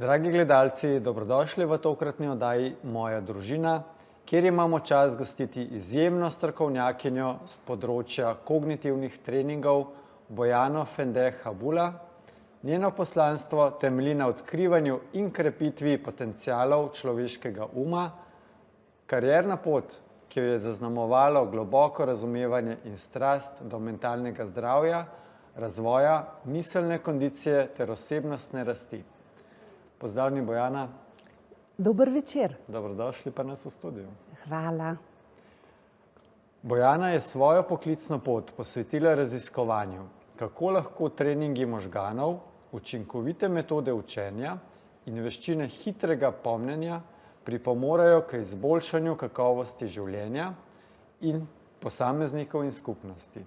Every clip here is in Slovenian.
Dragi gledalci, dobrodošli v tokratni oddaji Moja družina, kjer imamo čast gostiti izjemno strokovnjakinjo z področja kognitivnih treningov Bojano Fende Habula. Njeno poslanstvo temelji na odkrivanju in krepitvi potencialov človeškega uma, karierna pot, ki jo je zaznamovalo globoko razumevanje in strast do mentalnega zdravja, razvoja, miselne kondicije ter osebnostne rasti. Pozdravljeni, Bojana. Dober večer. Dobrodošli pa nas v studiu. Hvala. Bojana je svojo poklicno pot posvetila raziskovanju, kako lahko treningi možganov, učinkovite metode učenja in veščine hitrega pomnjenja pripomorejo k izboljšanju kakovosti življenja in posameznikov in skupnosti.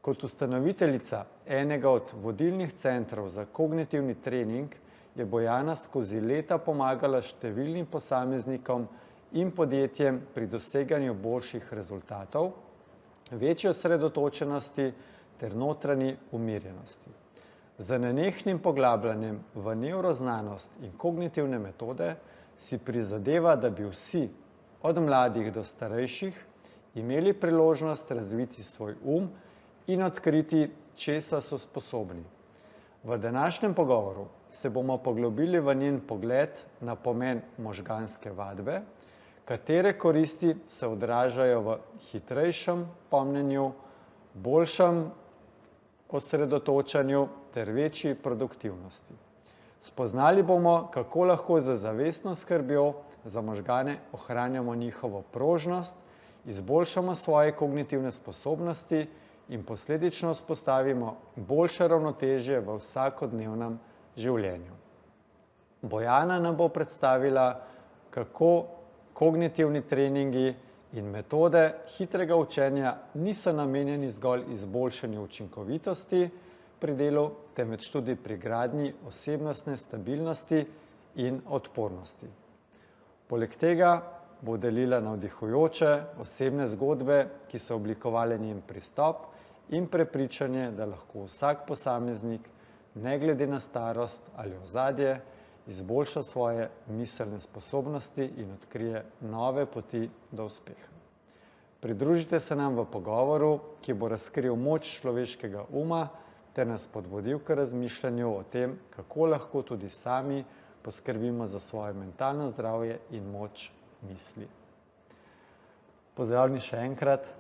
Kot ustanoviteljica enega od vodilnih centrov za kognitivni trening je Bojana skozi leta pomagala številnim posameznikom in podjetjem pri doseganju boljših rezultatov, večje osredotočenosti ter notranji umirjenosti. Z nenehnim poglabljanjem v nevroznanost in kognitivne metode si prizadeva, da bi vsi, od mladih do starejših, imeli priložnost razviti svoj in odkriti, česa so sposobni. V današnjem pogovoru se bomo poglobili v njen pogled na pomen možganske vadbe, katere koristi se odražajo v hitrejšem pomnjenju, boljšem osredotočanju ter večji produktivnosti. Spoznali bomo, kako lahko z zavestno skrbjo za možgane ohranjamo njihovo prožnost, izboljšamo svoje kognitivne sposobnosti in posledično vzpostavimo boljše ravnotežje v vsakodnevnem življenju. Bojana nam bo predstavila, kako kognitivni treningi in metode hitrega učenja niso namenjeni zgolj izboljšanju učinkovitosti pri delu, temveč tudi pri gradnji osebnostne stabilnosti in odpornosti. Poleg tega bo delila navdihujoče osebne zgodbe, ki so oblikovale njen pristop in prepričanje, da lahko vsak posameznik, ne glede na starost ali ozadje, izboljša svoje miselne sposobnosti in odkrije nove poti do uspeha. Pridružite se nam v pogovoru, ki bo razkril moč človeškega uma ter nas spodbudil k razmišljanju o tem, kako lahko tudi sami poskrbimo za svoje mentalno zdravje in moč misli. Pozdravljeni še enkrat.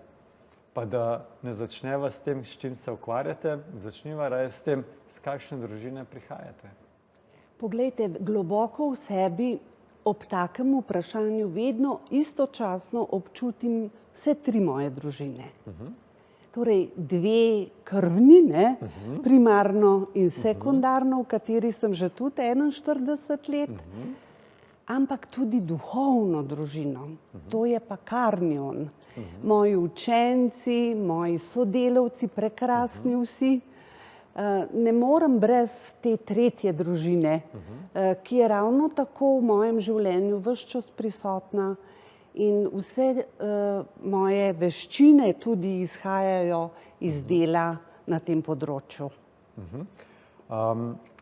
Pa da ne začneva s tem, s čim se ukvarjate, začniva raje s tem, s kakšne družine prihajate. Poglejte, globoko v sebi ob takem vprašanju vedno istočasno občutim vse tri moje družine. Torej, dve krvni, primarno in sekundarno, v kateri sem že tudi 41 let, ampak tudi duhovno družino. To je pa Karnion. Moji učenci, moji sodelavci, prekrasni vsi. Ne morem brez te tretje družine, ki je ravno tako v mojem življenju ves čas prisotna in vse moje veščine tudi izhajajo iz dela na tem področju.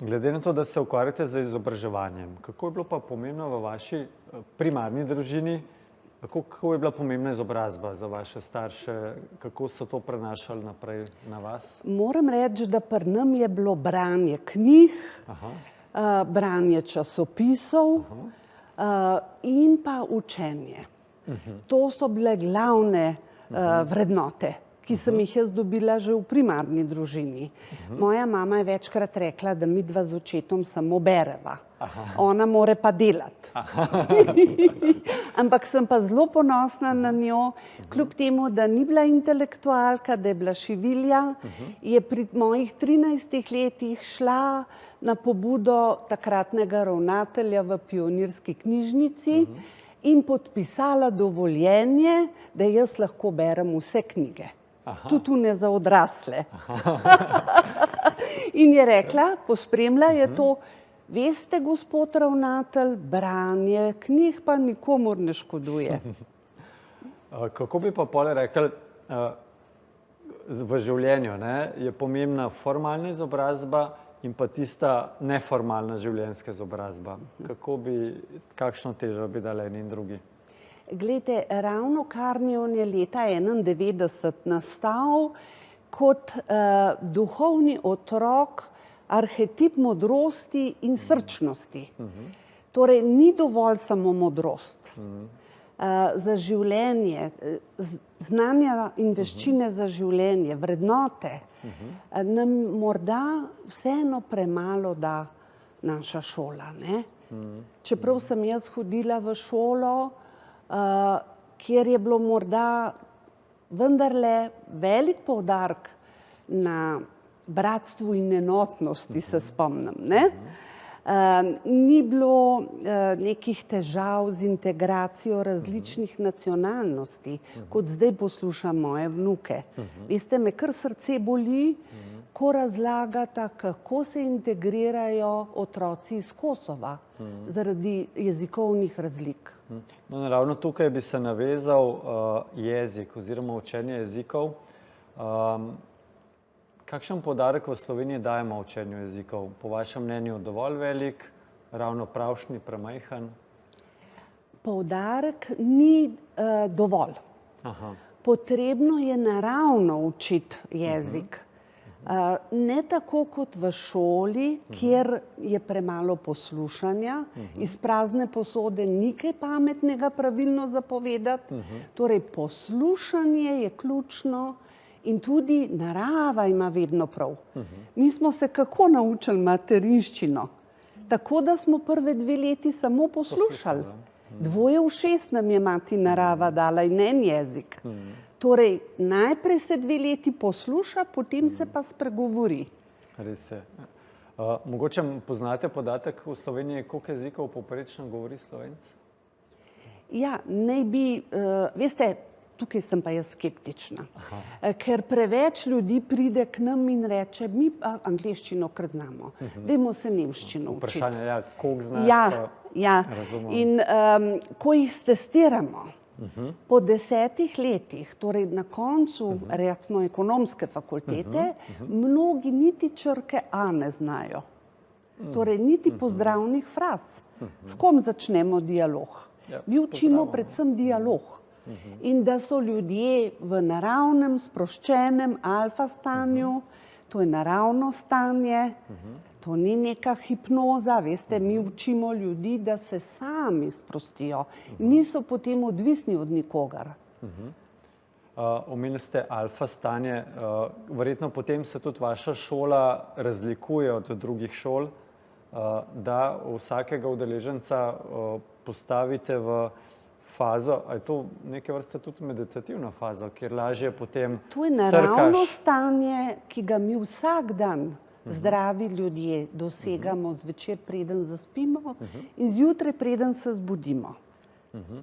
Glede na to, da se ukvarjate z izobraževanjem, kako je bilo pa pomembno v vaši primarni družini, kako je bila pomembna izobrazba za vaše starše, kako so to prenašali naprej na vas? Moram reči, da pri nam je bilo branje knjig, branje časopisov in pa učenje. To so bile glavne vrednote, ki sem jih jaz dobila že v primarni družini. Moja mama je večkrat rekla, da midva z očetom samo bereva. Ona more pa delati. Ampak sem pa zelo ponosna na njo, kljub temu, da ni bila intelektualka, da je bila šivilja, je pri mojih 13 letih šla na pobudo takratnega ravnatelja v Pionirski knjižnici in podpisala dovoljenje, da jaz lahko berem vse knjige. Tudi une za odrasle. In je rekla, pospremila je to, veste, gospod ravnatelj, branje knjig pa nikomur ne škoduje. Kako bi pa pole rekli, v življenju je pomembna formalna izobrazba in pa tista neformalna življenjska izobrazba. Kakšno težo bi dali eni in drugi? Glejte, ravno Carnion je leta 1991 nastal kot duhovni otrok, arhetip modrosti in srčnosti. Torej, ni dovolj samo modrost. Za življenje, znanja in veščine za življenje, vrednote, nam morda vseeno premalo da naša šola, ne? Čeprav sem jaz hodila v šolo, kjer je bilo morda vendarle velik poudarek na bratstvu in enotnosti, se spomnim, ne? Ni bilo nekih težav z integracijo različnih nacionalnosti, kot zdaj poslušam moje vnuke. Veste, me kar srce boli, ko razlagata, kako se integrirajo otroci iz Kosova zaradi jezikovnih razlik. No, ravno tukaj bi se navezal jezik oziroma učenje jezikov. Kakšen poudarek v Sloveniji dajemo učenju jezikov? Po vašem mnenju dovolj velik, ravno pravšnji, premajhen? Poudarek ni dovolj. Potrebno je naravno učiti jezik. Ne tako kot v šoli, kjer je premalo poslušanja, iz prazne posode ni kaj pametnega pravilno zapovedati. Torej, poslušanje je ključno. In tudi narava ima vedno prav. Mi smo se kako naučili materinščino? Tako, da smo prve 2 leti samo poslušali. 2 ušes nam je mati narava dala in en jezik. Torej, najprej se 2 leti posluša, potem se pa spregovori. Res je. Mogoče poznate podatek v Sloveniji, koliko jezikov povprečno govori Slovenec? Ja, naj bi, veste, tukaj sem pa jaz skeptična, ker preveč ljudi pride k nam in reče, mi pa angleščino kar znamo, dajmo se nemščino učiti. Vprašanje, ja, koliko znaš, razumem. In ko jih testiramo, po 10 letih, torej na koncu, recimo ekonomske fakultete, mnogi niti črke A ne znajo. Torej, niti pozdravnih fraz. S kom začnemo dialog? Mi učimo predvsem dialog. In da so ljudje v naravnem, sproščenem alfa stanju, to je naravno stanje, to ni neka hipnoza, veste, mi učimo ljudi, da se sami sprostijo, niso potem odvisni od nikogar. Omenili ste alfa stanje, verjetno potem se tudi vaša šola razlikuje od drugih šol, da vsakega udeleženca postavite v fazo, a je to neke vrste tudi meditativna faza, kjer lažje potem srkaš? To je naravno stanje, ki ga mi vsak dan zdravi ljudje dosegamo zvečer, preden zaspimo in zjutraj, preden se zbudimo.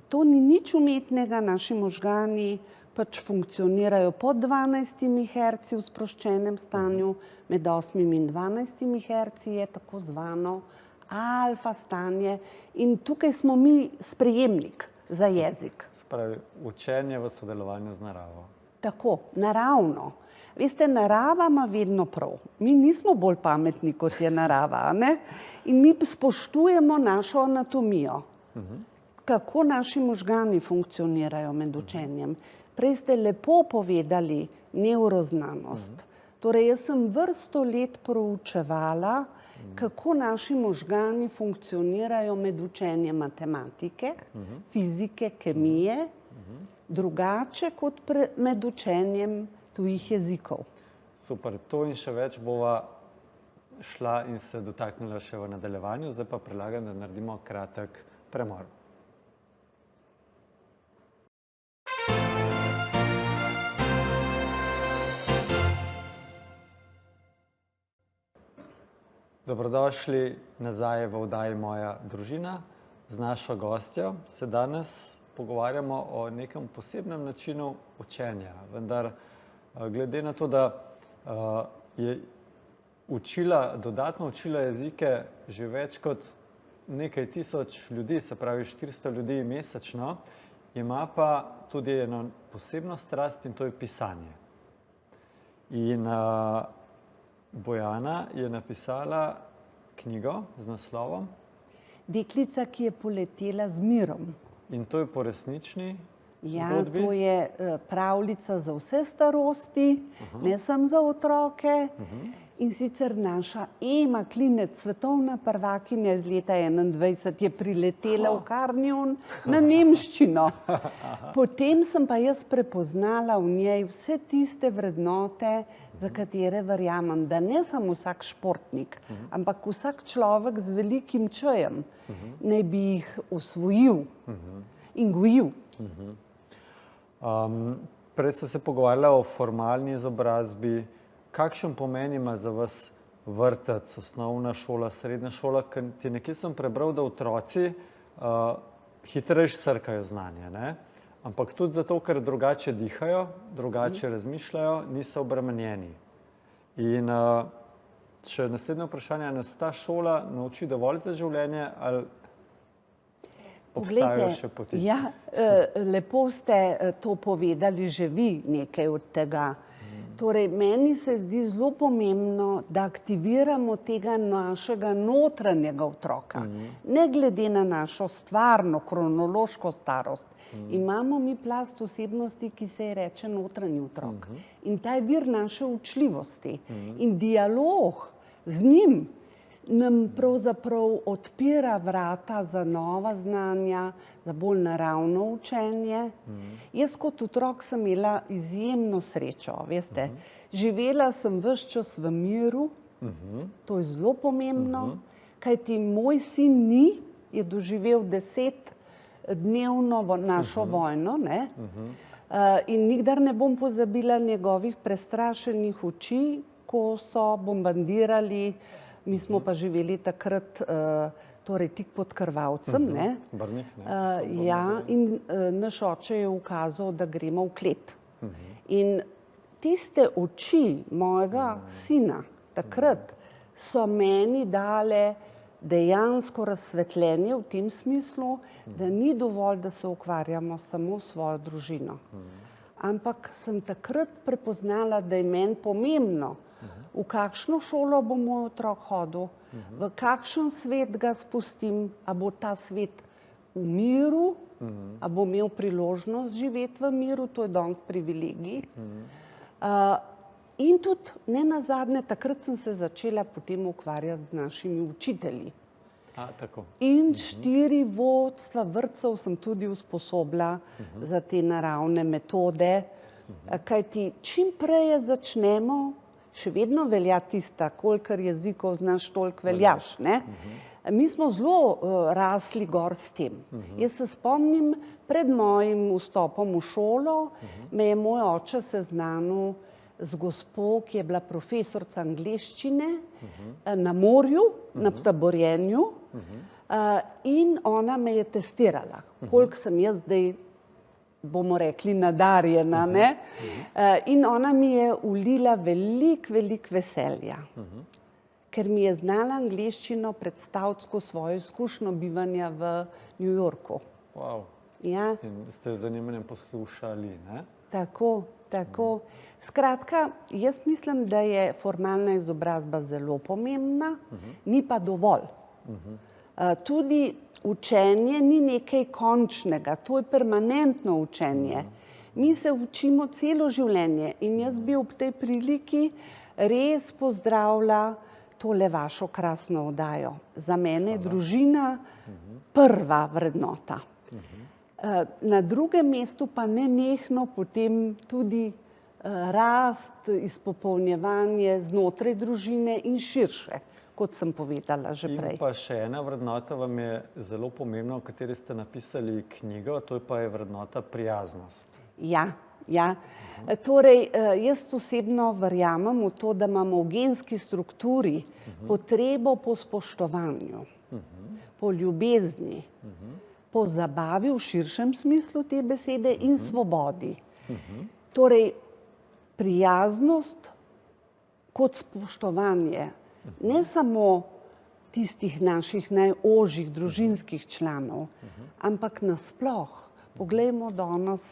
To ni nič umetnega, naši možgani pač funkcionirajo pod 12 Hz v sproščenem stanju, med 8 in 12 Hz je tako zvano alfa stanje in tukaj smo mi sprejemnik za jezik. Spravi, učenje v sodelovanju z naravo. Tako, naravno. Veste, narava ima vedno prav. Mi nismo bolj pametni, kot je narava, ne? In mi spoštujemo našo anatomijo. Kako naši možgani funkcionirajo med učenjem. Prej ste lepo povedali nevroznanost. Torej, jaz sem vrsto let proučevala, kako naši možgani funkcionirajo med učenjem matematike, fizike, kemije, drugače kot med učenjem tujih jezikov. Super, to in še več bova šla in se dotaknila še v nadaljevanju, zdaj pa predlagam, da naredimo kratek premor. Dobrodošli nazaj v oddaji Moja družina. Z našo gostjo se danes pogovarjamo o nekem posebnem načinu učenja. Vendar glede na to, da je dodatno učila jezike že več kot nekaj tisoč ljudi, se pravi 400 ljudi mesečno, ima pa tudi eno posebno strast in to je pisanje. In Bojana je napisala knjigo z naslovom Deklica, ki je poletela z mirom. in to je po resnični Ja, zgodbi. to je pravljica za vse starosti, ne samo za otroke. In sicer naša Ema Klinec, svetovna prvakinja iz leta 2021, je priletela v Karnion na nemščino. Potem sem pa jaz prepoznala v njej vse tiste vrednote, za katere verjamem, da ne samo vsak športnik, ampak vsak človek z velikim čejem naj bi jih osvojil in gojil. Prej so se pogovarjali o formalni izobrazbi. Kakšen pomen ima za vas vrtec, osnovna šola, srednja šola? Ker ti nekje sem prebral, da otroci hitreje srkajo znanje, ne? Ampak tudi zato, ker drugače dihajo, drugače razmišljajo, niso obremenjeni. In še naslednje vprašanje, ali nas ta šola nauči dovolj za življenje ali obstajajo še poti? Ja, lepo ste to povedali že vi, nekaj od tega. Torej, meni se zdi zelo pomembno, da aktiviramo tega našega notranjega otroka. Ne glede na našo stvarno, kronološko starost. Imamo mi plast osebnosti, ki se ji reče notranji otrok. In ta je vir naše učljivosti. In dialog z njim nam pravzaprav odpira vrata za nova znanja, za bolj naravno učenje. Jaz kot otrok sem imela izjemno srečo, veste. Živela sem ves čas v miru, to je zelo pomembno, kajti moj sin je doživel 10-dnevno našo vojno, ne? In nikdar ne bom pozabila njegovih prestrašenih oči, ko so bombardirali. Mi smo pa živeli takrat torej tik pod Krvavcem, ne? Brnik, ne? Ja, in naš oče je ukazal, da gremo v klet. In tiste oči mojega sina takrat so meni dale dejansko razsvetljenje v tem smislu, da ni dovolj, da se ukvarjamo samo s svojo družino. Ampak sem takrat prepoznala, da je meni pomembno, v kakšno šolo bo moj otrok hodil, v kakšen svet ga spustim, a bo ta svet v miru, a bo imel priložnost živeti v miru, to je danes privilegij. In tudi nenazadnje, takrat sem se začela potem ukvarjati z našimi učitelji. Tako. In 4 vodstva vrtcev sem tudi usposobila za te naravne metode, kajti čim prej začnemo, še vedno velja tista, kolikor jezikov znaš, toliko veljaš, ne? Mi smo zelo rasli gor s tem. Jaz se spomnim, pred mojim vstopom v šolo me je moj oče seznanil z gospo, ki je bila profesorica angleščine na morju, na taborjenju, in ona me je testirala, koliko sem jaz zdaj, bomo rekli, nadarjena, ne? In ona mi je vlila veliko veselja, ker mi je znala angleščino predstaviti skozi svojo izkušnjo bivanja v New Yorku. Wow. Ja. In ste z zanimanjem poslušali, ne? Tako. Skratka, jaz mislim, da je formalna izobrazba zelo pomembna, ni pa dovolj. Tudi učenje ni nekaj končnega, to je permanentno učenje. Mi se učimo celo življenje in jaz bi ob tej priliki res pozdravila tole vašo krasno oddajo. Za mene je družina prva vrednota. Na drugem mestu pa nenehno potem tudi rast, izpopolnjevanje znotraj družine in širše, kot sem povedala že prej. In pa še ena vrednota vam je zelo pomembna, o kateri ste napisali knjigo, to je pa vrednota prijaznost. Ja. Torej, jaz osebno verjamem v to, da imamo v genski strukturi potrebo po spoštovanju, po ljubezni, po zabavi v širšem smislu te besede in svobodi. Torej, prijaznost kot spoštovanje ne samo tistih naših najožjih družinskih članov, ampak nasploh. Poglejmo danes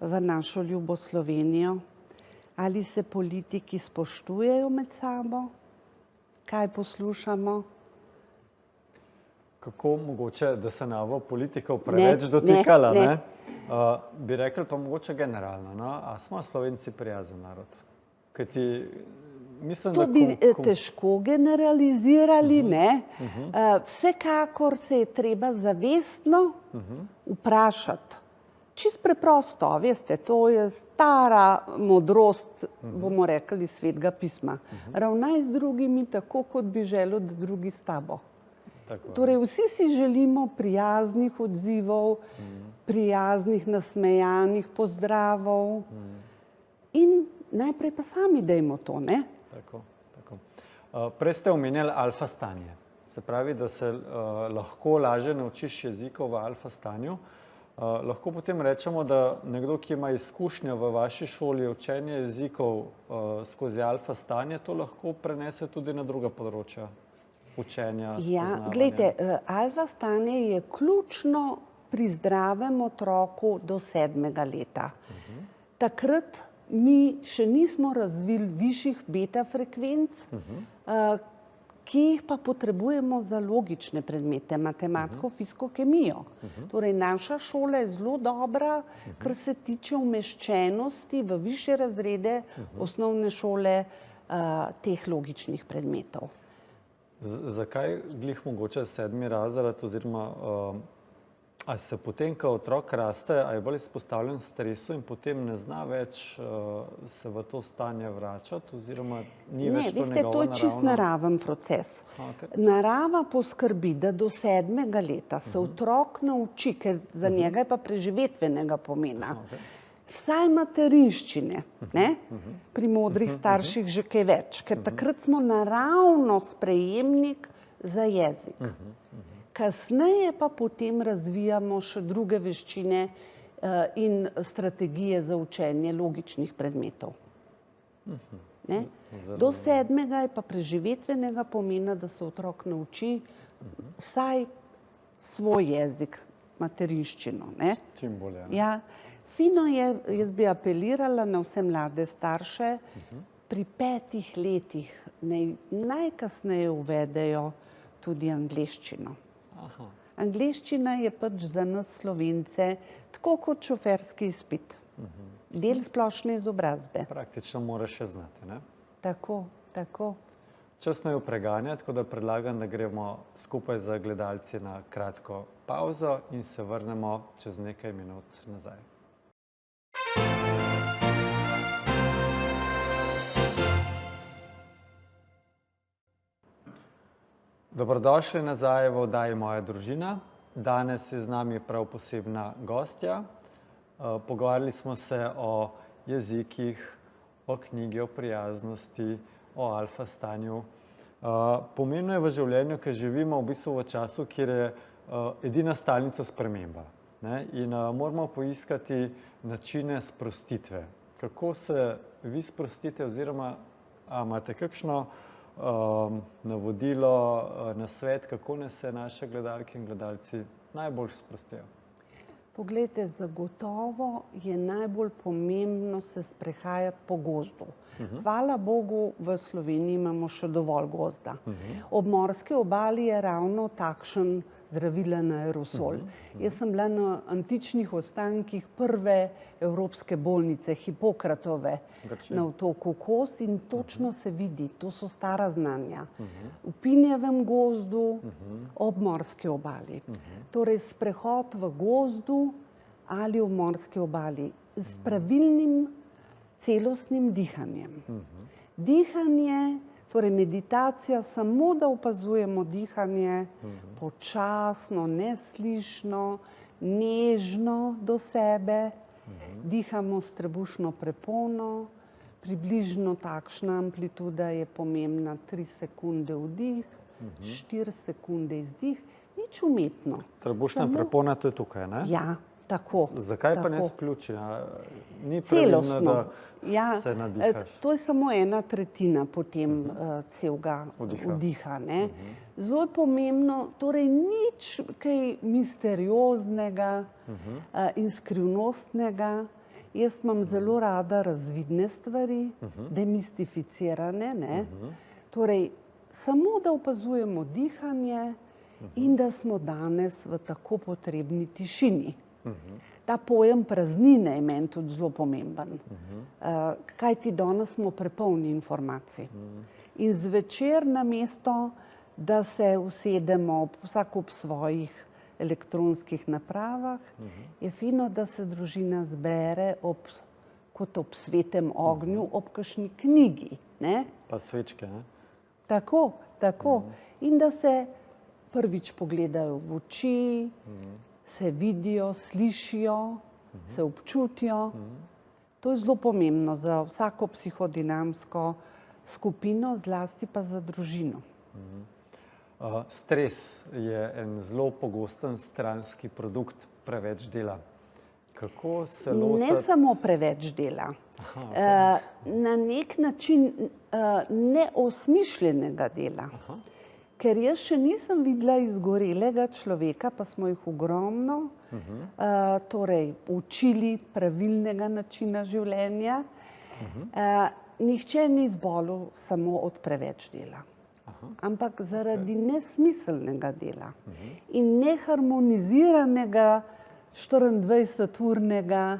v našo ljubo Slovenijo, Ali se politiki spoštujejo med sabo? Kaj poslušamo? Kako mogoče, da se navo politikov preveč dotikala, ne? Bi rekli pa mogoče generalno, no? A smo Slovenci prijazen narod? Kajti, mislim, to bi težko generalizirali, ne? Vsekakor se je treba zavestno vprašati. Čist preprosto, veste, to je stara modrost, bomo rekli, iz Svetega pisma. Ravnaj z drugimi tako, kot bi želel, da drugi s tabo. Torej, vsi si želimo prijaznih odzivov, prijaznih, nasmejanih pozdravov in najprej pa sami dajmo to, ne? Tako. Prej ste omenjali alfa stanje. Se pravi, da se lahko lažje naučiš jezikov v alfa stanju. Lahko potem rečemo, da nekdo, ki ima izkušnje v vaši šoli učenje jezikov skozi alfa stanje, to lahko prenese tudi na druga področja učenja, spoznavanja. Ja, glejte, alfa stanje je ključno pri zdravem otroku do 7. leta. Takrat mi še nismo razvili višjih beta frekvenc, ki jih pa potrebujemo za logične predmete, matematiko, fiziko, kemijo. Torej, naša šola je zelo dobra, kar se tiče umeščenosti v višje razrede osnovne šole teh logičnih predmetov. Zakaj glih mogoče 7. razred oziroma a se potem, ko otrok raste, a je bolj izpostavljen stresu in potem ne zna več se v to stanje vračati oziroma ni več to njegovo naravno? To je čist naraven proces. Narava poskrbi, da do 7. leta se otrok nauči, ker za njega je pa preživetvenega pomena, vsaj materinščine, ne? Pri modrih starših že kaj več, ker takrat smo naravno sprejemnik za jezik. Kasneje pa potem razvijamo še druge veščine in strategije za učenje logičnih predmetov. Do 7. je pa preživetvenega pomena, da se otrok nauči vsaj svoj jezik, materinščino. Čim bolje. Ja, fino je, jaz bi apelirala na vse mlade starše, pri 5 letih najkasneje uvedejo tudi angleščino. Angleščina je pač za nas Slovence tako kot šoferski izpit. Del splošne izobrazbe. Praktično moraš še znati, ne? Tako. Čas naju preganja, tako da predlagam, da gremo skupaj z gledalci na kratko pavzo in se vrnemo čez nekaj minut nazaj. Dobrodošli nazaj v oddaji Moja družina. Danes je z nami prav posebna gostja. Pogovarjali smo se o jezikih, o knjigi, o prijaznosti, o alfa stanju. Pomembno je v življenju, ker živimo v bistvu v času, kjer je edina stalnica sprememba. In moramo poiskati načine sprostitve. Kako se vi sprostite oziroma imate kakšno navodilo, nasvet, kako naj se naše gledalke in gledalci najbolj sprostijo? Poglejte, zagotovo je najbolj pomembno se sprehajati po gozdu. Hvala Bogu, v Sloveniji imamo še dovolj gozda. Ob morski obali je ravno takšen zdravilen aerosol. Jaz sem bila na antičnih ostankih prve evropske bolnice, Hipokratove, na otoku Kos in točno se vidi, to so stara znanja. V pinjevem gozdu, ob morski obali. Torej, sprehod v gozdu ali ob morski obali s pravilnim celostnim dihanjem. Dihanje, torej meditacija, samo da opazujemo dihanje, počasno, neslišno, nežno do sebe, dihamo s trebušno prepono, približno takšna amplituda je pomembna, 3 sekunde vdih, 4 sekunde izdih, nič umetno. Trebušna prepona, to je tukaj, ne? Ja. Tako. Zakaj pa ne s pljuči? Ni pravilno, da se nadihaš? To je samo 1/3 potem celega vdiha. Zelo je pomembno, torej nič kaj misterioznega in skrivnostnega Jaz imam zelo rada razvidne stvari, demistificirane, ne. Torej, samo da opazujemo dihanje in da smo danes v tako potrebni tišini. Ta pojem praznine je meni tudi zelo pomemben. Kajti danes smo prepolni informacij. In zvečer namesto, da se usedemo vsak ob svojih elektronskih napravah, je fino, da se družina zbere kot ob svetem ognju, ob kakšni knjigi. Ne? Pa svečke, ne? Tako, tako. In da se prvič pogledajo v oči, se vidijo, slišijo, se občutijo. To je zelo pomembno za vsako psihodinamsko skupino, zlasti pa za družino. Stres je en zelo pogosten stranski produkt preveč dela. Kako se lotiti? Ne samo preveč dela. Na nek način neosmišljenega dela. Ker jaz še nisem videla izgorelega človeka, pa smo jih ogromno, torej učili pravilnega načina življenja. Nihče ni zbolel samo od preveč dela, ampak zaradi nesmiselnega dela in neharmoniziranega 24-urnega.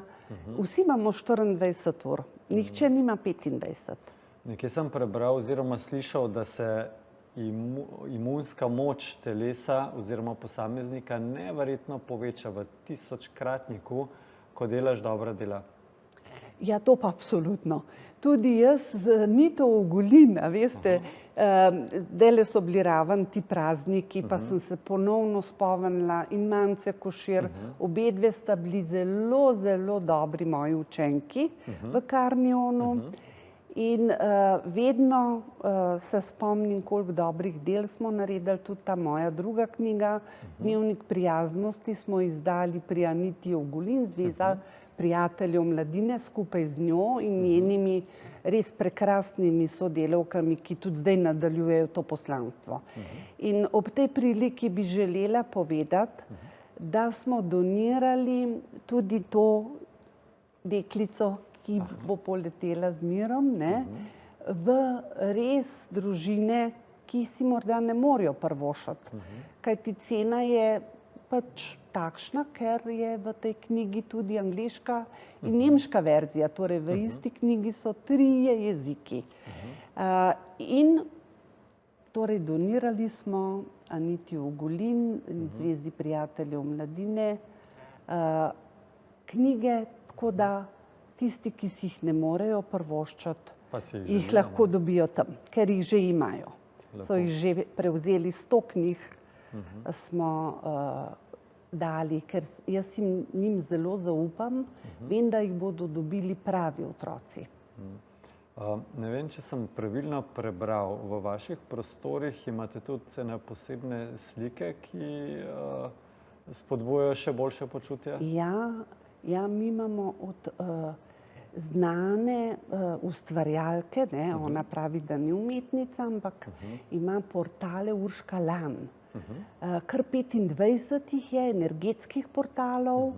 Vsi imamo 24 ur, nihče nima 25. Nekje sem prebral oziroma slišal, da se imunska moč telesa oziroma posameznika neverjetno poveča v 1000-kratniku, ko delaš dobra dela. Ja, to pa absolutno. Tudi jaz z nito ogulin, a veste, dele so bili raven ti prazniki, pa sem se ponovno spomnila in Mance Košir, obe dve sta bili zelo, zelo dobri moji učenki v Karnionu. In vedno se spomnim, koliko dobrih del smo naredili, tudi ta moja druga knjiga, Dnevnik prijaznosti, smo izdali pri Aniti Ogulin, Zveza prijateljev mladine, skupaj z njo in njenimi res prekrasnimi sodelavkami, ki tudi zdaj nadaljujejo to poslanstvo. In ob tej priliki bi želela povedati, da smo donirali tudi to deklico, ki bo poletela z mirom, ne, v res družine, ki si morda ne morejo privoščiti. Kajti cena je pač takšna, ker je v tej knjigi tudi angleška in nemška verzija, torej v isti knjigi so 3 jeziki. In torej donirali smo Aniti Ogulin in Zvezi prijateljev mladine knjige, tako da tisti, ki si jih ne morejo privoščiti, jih lahko dobijo tam, ker jih že imajo. So jih že prevzeli 100 knjig, smo dali, ker jaz njim zelo zaupam, vem, da jih bodo dobili pravi otroci. Ne vem, če sem pravilno prebral, v vaših prostorih imate tudi ene posebne slike, ki spodbujajo še boljše počutje? Ja, mi imamo od znane ustvarjalke, ne, ona pravi, da ni umetnica, ampak ima portale Urška Lan. Kar 25 jih je, energetskih portalov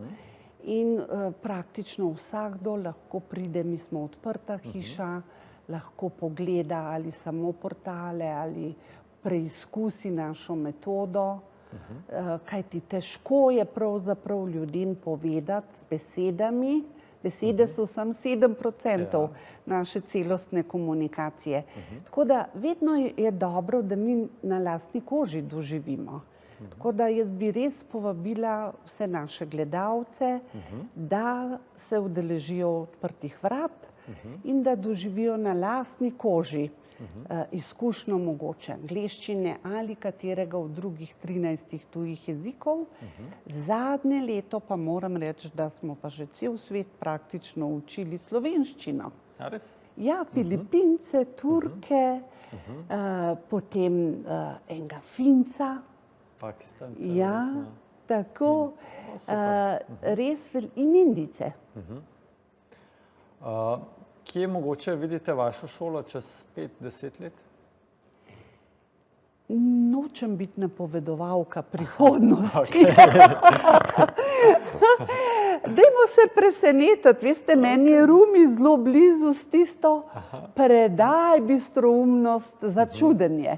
in praktično vsakdo lahko pride, mi smo odprta hiša, lahko pogleda ali samo portale ali preizkusi našo metodo. Kajti težko je pravzaprav ljudem povedati z besedami. Besede so samo 7% naše celostne komunikacije. Tako da vedno je dobro, da mi na lastni koži doživimo. Tako da jaz bi res povabila vse naše gledalce, da se udeležijo odprtih vrat in da doživijo na lastni koži izkušnjo mogoče angleščine ali katerega od drugih 13 tujih jezikov. Zadnje leto pa moram reči, da smo pa že cel svet praktično učili slovenščino. Ja, Filipince, Turke, potem enega Finca. Pakistanca. Ja, tako, res in Indijce. Kje mogoče vidite vašo šolo čez 5-10 let? nočem biti napovedovalka prihodnosti. Dajmo se presenetiti, veste, meni je Rumi zelo blizu s tisto predaj bistroumnost za čudenje.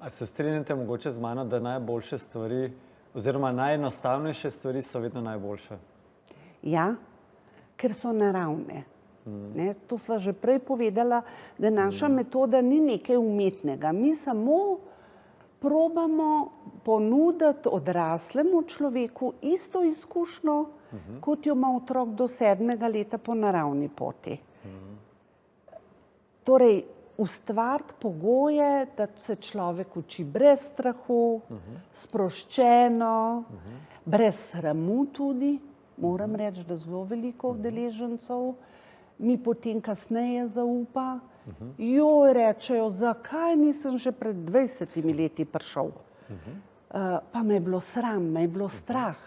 A se strinjate mogoče z mano, da najboljše stvari oziroma najenostavnejše stvari so vedno najboljše? Ja, ker so naravne. To sva že prej povedala, da naša metoda ni nekaj umetnega. Mi samo probamo ponuditi odraslemu človeku isto izkušnjo, kot jo ima otrok do 7. leta po naravni poti. Torej, ustvariti pogoje, da se človek uči brez strahu, sproščeno, brez sramu tudi. Moram reči, da zelo veliko udeležencev mi potem kasneje zaupa. Joj, rečejo, zakaj nisem že pred 20 leti prišel? Pa me je bilo sram, me je bilo strah.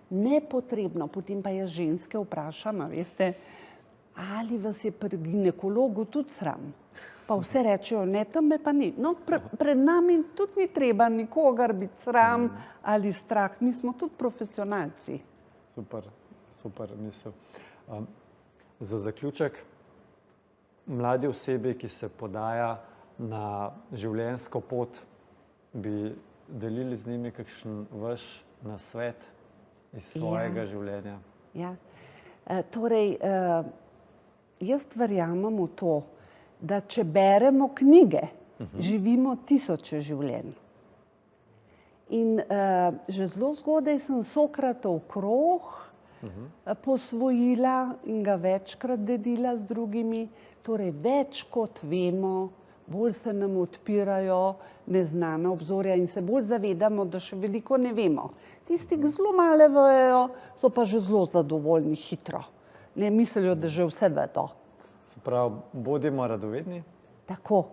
Nepotrebno. Potem pa jaz ženske vprašam, a veste, ali vas je pri ginekologu tudi sram? Pa vse rečejo, ne, tam me pa ni. No, pred nami tudi ni treba nikogar biti sram ali strah. Mi smo tudi profesionalci. Super misel. Za zaključek, mladi osebi, ki se podaja na življenjsko pot, bi delili z njimi kakšen vaš nasvet iz svojega življenja? Ja. Torej, jaz verjamem v to, da če beremo knjige, živimo tisoče življenj. In že zelo zgodaj sem Sokratov krog posvojila in ga večkrat delila z drugimi. Torej, več kot vemo, bolj se nam odpirajo neznana obzorja in se bolj zavedamo, da še veliko ne vemo. Tisti, ki zelo malo vejo, so pa že zelo zadovoljni hitro. Ne mislijo, da že vse vedo. Se pravi, bodimo radovedni. Tako.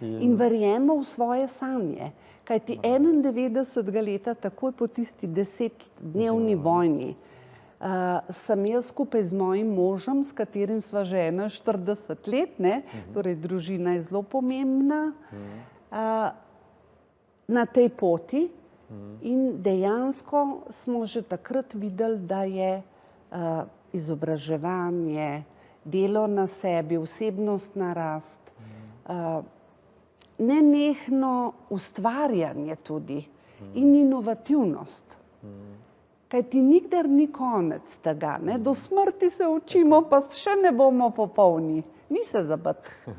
In verjemo v svoje sanje. Kajti 91. leta, takoj po tisti 10-dnevni vojni, sem jaz skupaj z mojim možem, s katerim sva že 41 let, torej družina je zelo pomembna, na tej poti in dejansko smo že takrat videli, da je izobraževanje, delo na sebi, osebnostna rast, nenehno ustvarjanje tudi in inovativnost. Kajti nikdar ni konec tega, ne? Do smrti se učimo, pa še ne bomo popolni. Ni se zabiti.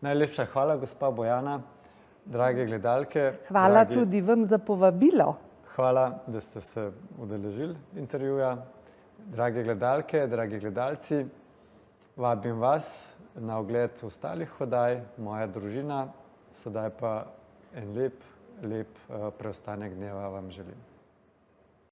Najlepša hvala, gospa Bojana. Drage gledalke. Hvala tudi vam za povabilo. Hvala, da ste se udeležili intervjuja. Drage gledalke, dragi gledalci, vabim vas na ogled ostalih oddaj, Moja družina. Sedaj pa en lep preostanek dneva vam želim.